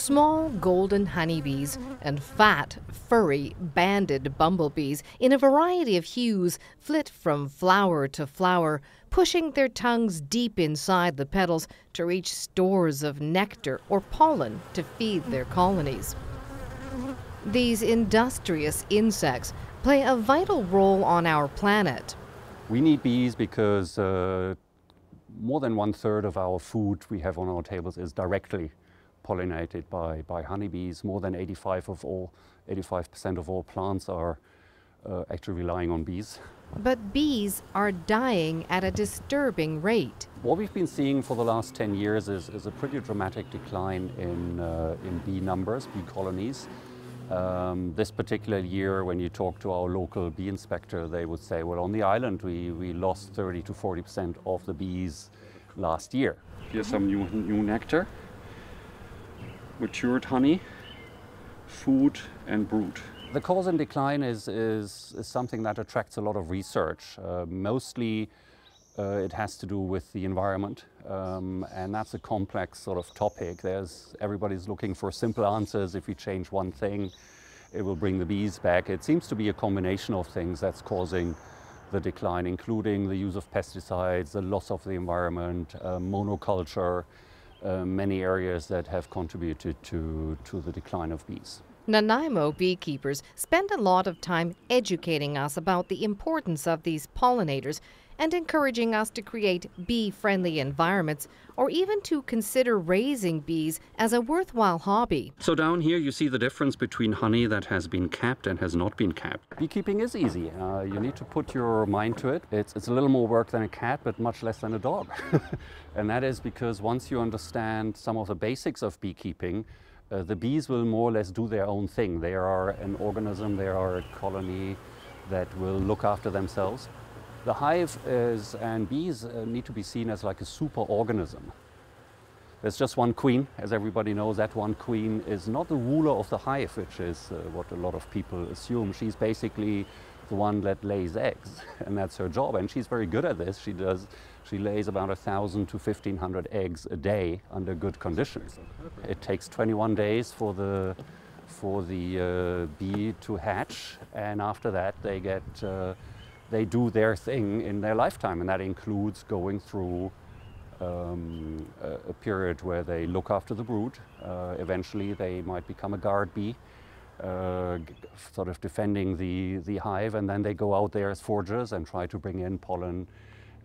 Small golden honeybees and fat, furry, banded bumblebees in a variety of hues flit from flower to flower, pushing their tongues deep inside the petals to reach stores of nectar or pollen to feed their colonies. These industrious insects play a vital role on our planet. We need bees because more than 1/3 of our food we have on our tables is directly pollinated by honeybees. More than 85% of all plants are actually relying on bees. But bees are dying at a disturbing rate. What we've been seeing for the last 10 years is a pretty dramatic decline in bee numbers, bee colonies. This particular year, when you talk to our local bee inspector, they would say, well, on the island we lost 30 to 40% of the bees last year. Here's some new nectar, matured honey, food and brood. The cause and decline is something that attracts a lot of research. Mostly it has to do with the environment, and that's a complex sort of topic. Everybody's looking for simple answers. If we change one thing, it will bring the bees back. It seems to be a combination of things that's causing the decline, including the use of pesticides, the loss of the environment, monoculture, many areas that have contributed to the decline of bees. Nanaimo Beekeepers spend a lot of time educating us about the importance of these pollinators and encouraging us to create bee-friendly environments or even to consider raising bees as a worthwhile hobby. So down here you see the difference between honey that has been capped and has not been capped. Beekeeping is easy. You need to put your mind to it. It's a little more work than a cat, but much less than a dog. And that is because once you understand some of the basics of beekeeping, the bees will more or less do their own thing. They are an organism, they are a colony that will look after themselves. The hive and bees need to be seen as like a super organism. There's just one queen, as everybody knows. That one queen is not the ruler of the hive, which is what a lot of people assume. She's basically the one that lays eggs, and that's her job. And she's very good at this. She lays about 1,000 to 1,500 eggs a day under good conditions. It takes 21 days for the bee to hatch, and after that they do their thing in their lifetime, and that includes going through a period where they look after the brood. Eventually they might become a guard bee, sort of defending the hive, and then they go out there as foragers and try to bring in pollen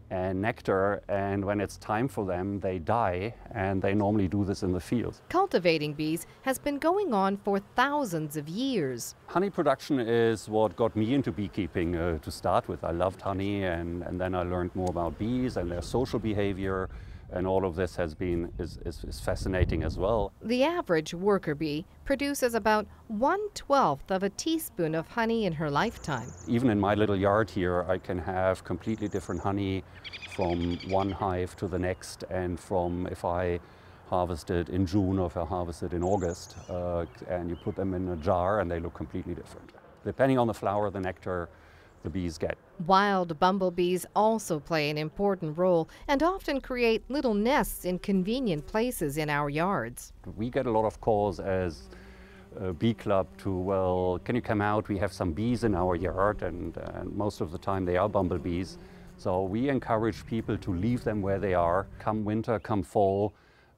and nectar, and when it's time for them, they die, and they normally do this in the fields. Cultivating bees has been going on for thousands of years. Honey production is what got me into beekeeping to start with. I loved honey, and then I learned more about bees and their social behavior, and all of this is fascinating as well. The average worker bee produces about 1/12 of a teaspoon of honey in her lifetime. Even in my little yard here, I can have completely different honey from one hive to the next, and from if I harvested in June or if I harvested in August, and you put them in a jar and they look completely different. Depending on the flower, the nectar the bees get. Wild bumblebees also play an important role and often create little nests in convenient places in our yards. We get a lot of calls as a bee club to, well, can you come out? We have some bees in our yard, and most of the time they are bumblebees. So we encourage people to leave them where they are. Come winter, come fall,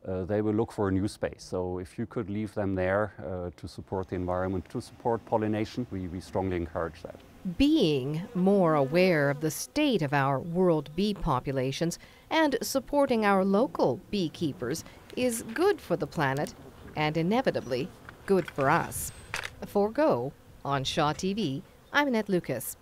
they will look for a new space. So if you could leave them there to support the environment, to support pollination, we strongly encourage that. Being more aware of the state of our world bee populations and supporting our local beekeepers is good for the planet and inevitably good for us. For Go on Shaw TV, I'm Annette Lucas.